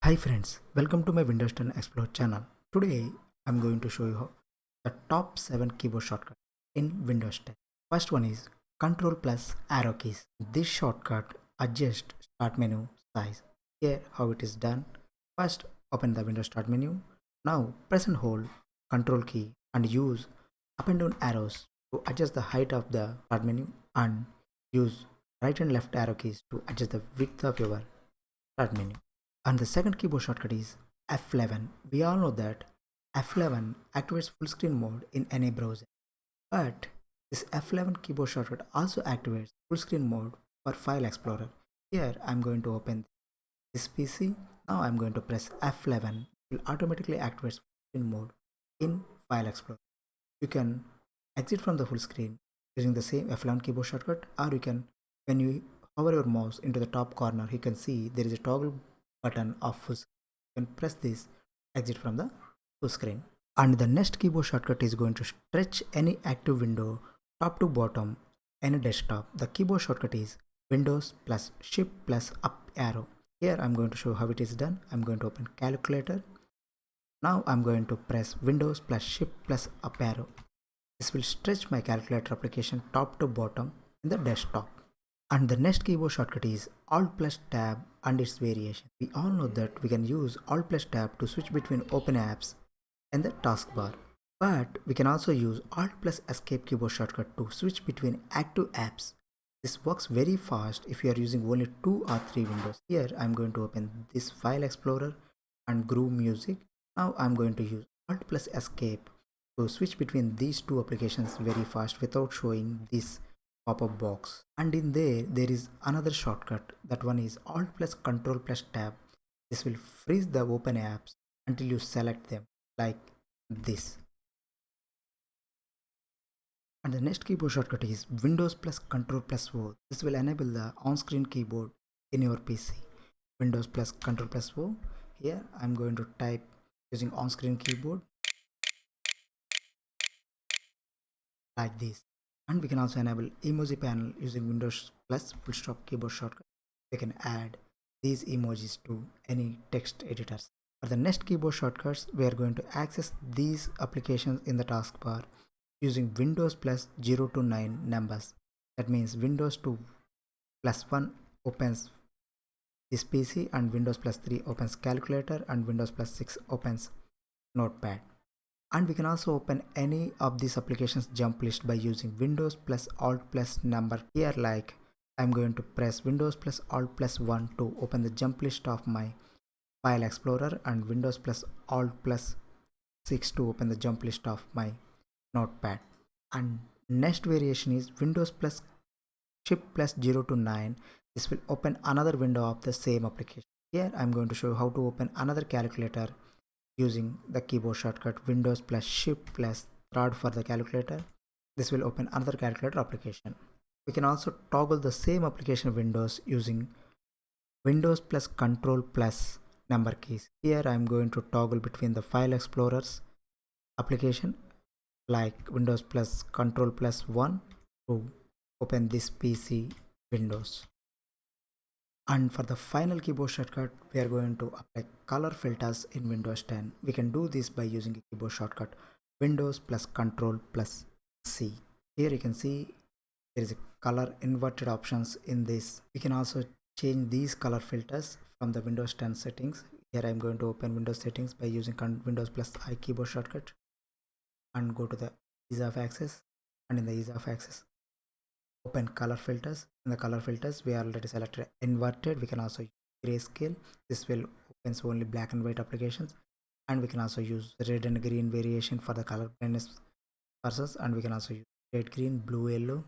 Hi friends, welcome to my Windows 10 Explore channel. Today I'm going to show you the top 7 keyboard shortcuts in Windows 10. First one is Ctrl plus arrow keys. This shortcut adjusts start menu size. Here how it is done. First open the Windows start menu. Now press and hold Ctrl key and use up and down arrows to adjust the height of the start menu, and use right and left arrow keys to adjust the width of your start menu. And the second keyboard shortcut is F11. We all know that F11 activates full screen mode in any browser. But this F11 keyboard shortcut also activates full screen mode for File Explorer. Here I'm going to open this PC. Now I'm going to press F11. It will automatically activate full screen mode in File Explorer. You can exit from the full screen using the same F11 keyboard shortcut, or you can, when you hover your mouse into the top corner, you can see there is a toggle button of full screen. You can press this, exit from the full screen. And the next keyboard shortcut is going to stretch any active window top to bottom any desktop. The keyboard shortcut is Windows plus Shift plus up arrow. Here I'm going to show how it is done. I'm going to open calculator. Now I'm going to press Windows plus Shift plus up arrow. This will stretch my calculator application top to bottom in the desktop. And the next keyboard shortcut is Alt plus Tab and its variation. We all know that we can use Alt plus Tab to switch between open apps and the taskbar. But we can also use Alt plus Escape keyboard shortcut to switch between active apps. This works very fast if you are using only 2 or 3 windows. Here I'm going to open this File Explorer and Groove Music. Now I'm going to use Alt plus Escape to switch between these two applications very fast without showing this pop-up box. And in there is another shortcut. That one is Alt plus Ctrl plus Tab. This will freeze the open apps until you select them like this. And the next keyboard shortcut is Windows plus Ctrl plus O. This will enable the on-screen keyboard in your PC. Windows plus Ctrl plus O. Here I'm going to type using on-screen keyboard like this. And we can also enable emoji panel using Windows plus full stop keyboard shortcut. We can add these emojis to any text editors. For the next keyboard shortcuts, we are going to access these applications in the taskbar using Windows plus 0 to 9 numbers. That means Windows 2 plus 1 opens this PC, and Windows plus 3 opens calculator, and Windows plus 6 opens notepad. And we can also open any of these applications jump list by using Windows plus Alt plus number. Here, like, I'm going to press Windows plus Alt plus 1 to open the jump list of my File Explorer, and Windows plus Alt plus 6 to open the jump list of my notepad. And next variation is Windows plus Shift plus 0 to 9. This will open another window of the same application. Here I'm going to show you how to open another calculator using the keyboard shortcut Windows plus Shift plus third for the calculator. This will open another calculator application. We can also toggle the same application windows using Windows plus Control plus number keys. Here I am going to toggle between the File Explorers application like Windows plus Control plus 1 to open this PC Windows. And for the final keyboard shortcut, we are going to apply color filters in Windows 10. We can do this by using a keyboard shortcut Windows plus Control plus C. Here you can see there is a color inverted options in this. We can also change these color filters from the Windows 10 settings. Here I am going to open Windows settings by using Windows plus I keyboard shortcut and go to the ease of access, and in the ease of access open color filters. In the color filters we already selected inverted. We can also use grayscale. This will opens only black and white applications, and we can also use red and green variation for the color blindness process, and we can also use red, green, blue, yellow,